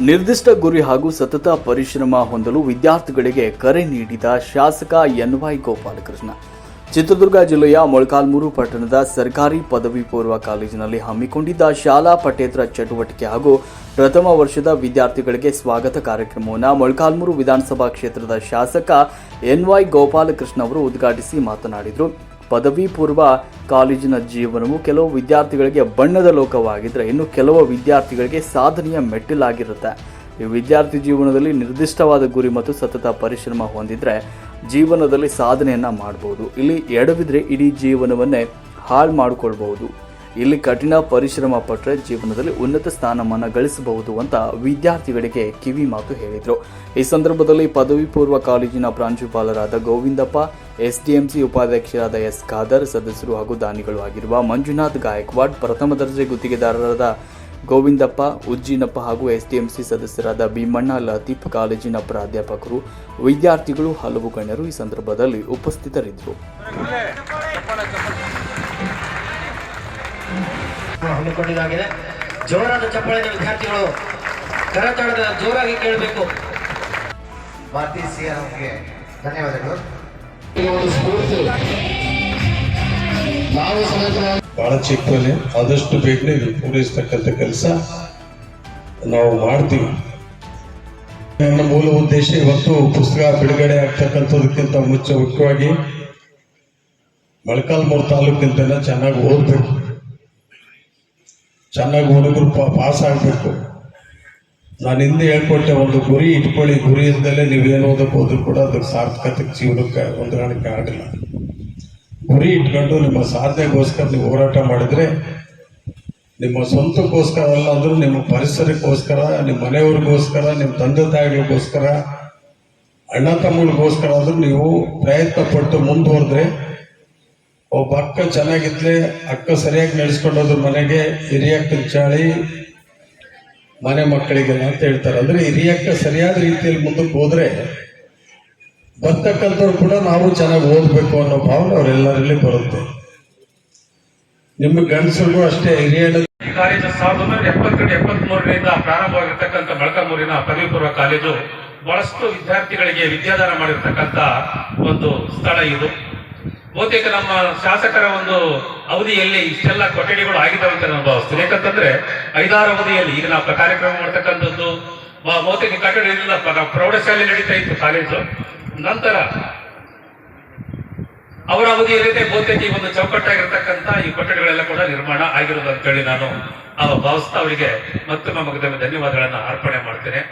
ನಿರ್ದಿಷ್ಟ ಗುರಿ ಹಾಗೂ ಸತತ ಪರಿಶ್ರಮ ಹೊಂದಲು ವಿದ್ಯಾರ್ಥಿಗಳಿಗೆ ಕರೆ ನೀಡಿದ ಶಾಸಕ ಎನ್.ವೈ. ಗೋಪಾಲಕೃಷ್ಣ. ಚಿತ್ರದುರ್ಗ ಜಿಲ್ಲೆಯ ಮೊಳಕಾಲ್ಮೂರು ಪಟ್ಟಣದ ಸರ್ಕಾರಿ ಪದವಿ ಪೂರ್ವ ಕಾಲೇಜಿನಲ್ಲಿ ಹಮ್ಮಿಕೊಂಡಿದ್ದ ಶಾಲಾ ಪಠ್ಯೇತರ ಚಟುವಟಿಕೆ ಹಾಗೂ ಪ್ರಥಮ ವರ್ಷದ ವಿದ್ಯಾರ್ಥಿಗಳಿಗೆ ಸ್ವಾಗತ ಕಾರ್ಯಕ್ರಮವನ್ನು ಮೊಳಕಾಲ್ಮೂರು ವಿಧಾನಸಭಾ ಕ್ಷೇತ್ರದ ಶಾಸಕ ಎನ್.ವೈ. ಗೋಪಾಲಕೃಷ್ಣ ಅವರು ಉದ್ಘಾಟಿಸಿ ಮಾತನಾಡಿದರು. ಪದವಿ ಪೂರ್ವ ಕಾಲೇಜಿನ ಜೀವನವು ಕೆಲವು ವಿದ್ಯಾರ್ಥಿಗಳಿಗೆ ಬಣ್ಣದ ಲೋಕವಾಗಿದ್ದರೆ ಇನ್ನು ಕೆಲವು ವಿದ್ಯಾರ್ಥಿಗಳಿಗೆ ಸಾಧನೆಯ ಮೆಟ್ಟಿಲಾಗಿರುತ್ತೆ. ಈ ವಿದ್ಯಾರ್ಥಿ ಜೀವನದಲ್ಲಿ ನಿರ್ದಿಷ್ಟವಾದ ಗುರಿ ಮತ್ತು ಸತತ ಪರಿಶ್ರಮ ಹೊಂದಿದ್ರೆ ಜೀವನದಲ್ಲಿ ಸಾಧನೆಯನ್ನ ಮಾಡಬಹುದು. ಇಲ್ಲಿ ಎಡವಿದ್ರೆ ಇಡೀ ಜೀವನವನ್ನೇ ಹಾಳು ಮಾಡಿಕೊಳ್ಬಹುದು. ಇಲ್ಲಿ ಕಠಿಣ ಪರಿಶ್ರಮ ಪಟ್ಟರೆ ಜೀವನದಲ್ಲಿ ಉನ್ನತ ಸ್ಥಾನಮಾನ ಗಳಿಸಬಹುದು ಅಂತ ವಿದ್ಯಾರ್ಥಿಗಳಿಗೆ ಕಿವಿ ಮಾತು ಹೇಳಿದರು. ಈ ಸಂದರ್ಭದಲ್ಲಿ ಪದವಿ ಪೂರ್ವ ಕಾಲೇಜಿನ ಪ್ರಾಂಶುಪಾಲರಾದ ಗೋವಿಂದಪ್ಪ, ಎಸ್ಡಿಎಂಸಿ ಉಪಾಧ್ಯಕ್ಷರಾದ ಎಸ್. ಖಾದರ್, ಸದಸ್ಯರು ಹಾಗೂ ದಾನಿಗಳು ಆಗಿರುವ ಮಂಜುನಾಥ್ ಗಾಯಕ್ವಾಡ್, ಪ್ರಥಮ ದರ್ಜೆ ಗುತ್ತಿಗೆದಾರರಾದ ಗೋವಿಂದಪ್ಪ, ಉಜ್ಜಿನಪ್ಪ ಹಾಗೂ ಎಸ್ಡಿಎಂಸಿ ಸದಸ್ಯರಾದ ಭೀಮಣ್ಣ, ಲತೀಫ್, ಕಾಲೇಜಿನ ಪ್ರಾಧ್ಯಾಪಕರು, ವಿದ್ಯಾರ್ಥಿಗಳು, ಹಲವು ಗಣ್ಯರು ಈ ಸಂದರ್ಭದಲ್ಲಿ ಉಪಸ್ಥಿತರಿದ್ದರು. ಹಮ್ಮಿಕೊಂಡಿದ್ದಾಗಿದೆ. ಜೋರಾದ ಚಪ್ಪಾಳೆಯ ವಿದ್ಯಾರ್ಥಿಗಳು ಕರತಾಳದ ಜೋರಾಗಿ ಕೇಳಬೇಕು. ಭಾರತೀಯ ಸಿಆರ್ಗೆ ಧನ್ಯವಾದಗಳು. ಬಹಳ ಚಿಕ್ಕಲ್ಲಿ ಆದಷ್ಟು ಬೇಗನೆ ಪೂರೈಸತಕ್ಕಂಥ ಕೆಲಸ ನಾವು ಮಾಡ್ತೀವಿ. ನನ್ನ ಮೂಲ ಉದ್ದೇಶ ಇವತ್ತು ಪುಸ್ತಕ ಬಿಡುಗಡೆ ಆಗ್ತಕ್ಕಂಥದಕ್ಕಿಂತ ಮುಖ್ಯವಾಗಿ ಮೊಳಕಾಲ್ಮೂರು ತಾಲೂಕಿಂತ ಚೆನ್ನಾಗಿ ಓದಬೇಕು, ಚೆನ್ನಾಗಿ ಹುಡುಗರು ಪಾಸ್ ಆಗಬೇಕು. ನಾನು ಹಿಂದೆ ಹೇಳ್ಕೊಟ್ಟೆ, ಒಂದು ಗುರಿ ಇಟ್ಕೊಳ್ಳಿ, ಗುರಿ ಇದ್ದಲೇ ನೀವೇನು ಓದಕ್ಕೆ ಹೋದ್ರು ಕೂಡ ಅದಕ್ಕೆ ಸಾರ್ಥಕತೆ ಜೀವನಕ್ಕೆ ಹೊಂದಾಣಿಕೆ ಆಗಿಲ್ಲ. ಗುರಿ ಇಟ್ಕೊಂಡು ನಿಮ್ಮ ಸಾಧನೆಗೋಸ್ಕರ ನೀವು ಹೋರಾಟ ಮಾಡಿದ್ರೆ, ನಿಮ್ಮ ಸ್ವಂತಕ್ಕೋಸ್ಕರ ಅಲ್ಲ ಅಂದ್ರೂ ನಿಮ್ಮ ಪರಿಸರಕ್ಕೋಸ್ಕರ, ನಿಮ್ಮ ಮನೆಯವ್ರಿಗೋಸ್ಕರ, ನಿಮ್ಮ ತಂದೆ ತಾಯಿಗಳಿಗೋಸ್ಕರ, ಅಣ್ಣ ತಮ್ಮಗಳಿಗೋಸ್ಕರ ಆದ್ರೂ ನೀವು ಪ್ರಯತ್ನ ಪಟ್ಟು ಮುಂದುವರೆದ್ರೆ, ಒಬ್ಬ ಅಕ್ಕ ಚೆನ್ನಾಗಿದ್ಲೆ, ಅಕ್ಕ ಸರಿಯಾಗಿ ನಡೆಸ್ಕೊಂಡೋದ್ರ ಮನೆಗೆ ಹಿರಿಯಕ್ಕನ ಚಾಳಿ ಮನೆ ಮಕ್ಕಳಿಗೆಲ್ಲ ಅಂತ ಹೇಳ್ತಾರೆ. ಅಂದ್ರೆ ಹಿರಿಯಕ್ಕ ಸರಿಯಾದ ರೀತಿಯಲ್ಲಿ ಮುಂದಕ್ಕೆ ಹೋದ್ರೆ ಬರ್ತಕ್ಕಂಥವ್ರು ಕೂಡ ನಾವು ಚೆನ್ನಾಗಿ ಓದ್ಬೇಕು ಅನ್ನೋ ಭಾವನೆ ಅವರೆಲ್ಲರಲ್ಲಿ ಬರುತ್ತೆ. ನಿಮ್ಮ ಗಂಡಸರಿಗೂ ಅಷ್ಟೇ. ಹಿರಿಯ ಕಾಲೇಜು 1972-73ರಿಂದ ಪ್ರಾರಂಭವಾಗಿರ್ತಕ್ಕಂಥ ಮೊಳಕಾಲ್ಮೂರಿನ ಪದವಿ ಪೂರ್ವ ಕಾಲೇಜು ಬಹಳಷ್ಟು ವಿದ್ಯಾರ್ಥಿಗಳಿಗೆ ವಿದ್ಯಾದಾನ ಮಾಡಿರ್ತಕ್ಕಂಥ ಒಂದು ಸ್ಥಳ ಇದು. ಬಹುತೇಕ ನಮ್ಮ ಶಾಸಕರ ಒಂದು ಅವಧಿಯಲ್ಲಿ ಇಷ್ಟೆಲ್ಲ ಕೊಠಡಿಗಳು ಆಗಿದ್ದಾವೆ ಅಂತ ನಾನು ಭಾವಿಸ್ತೀನಿ. ಯಾಕಂತಂದ್ರೆ 5-6 ಅವಧಿಯಲ್ಲಿ ಈಗ ನಾವು ಕಾರ್ಯಕ್ರಮ ಮಾಡ್ತಕ್ಕಂಥದ್ದು ಬಹುತೇಕ ಕಟ್ಟಡ ಇಲ್ಲ, ಪ್ರೌಢಶಾಲೆ ನಡೀತಾ ಇತ್ತು ಕಾಲೇಜು. ನಂತರ ಅವರ ಅವಧಿಯಲ್ಲಿದೆ ಬಹುತೇಕ ಈ ಒಂದು ಚೌಕಟ್ಟಾಗಿರ್ತಕ್ಕಂಥ ಈ ಕೊಠಡಿಗಳೆಲ್ಲ ಕೂಡ ನಿರ್ಮಾಣ ಆಗಿರೋದು ಅಂತೇಳಿ ನಾನು ಭಾವಿಸ್ತಾ ಅವರಿಗೆ ಮತ್ತೊಮ್ಮೆ ಧನ್ಯವಾದಗಳನ್ನ ಅರ್ಪಣೆ ಮಾಡ್ತೇನೆ.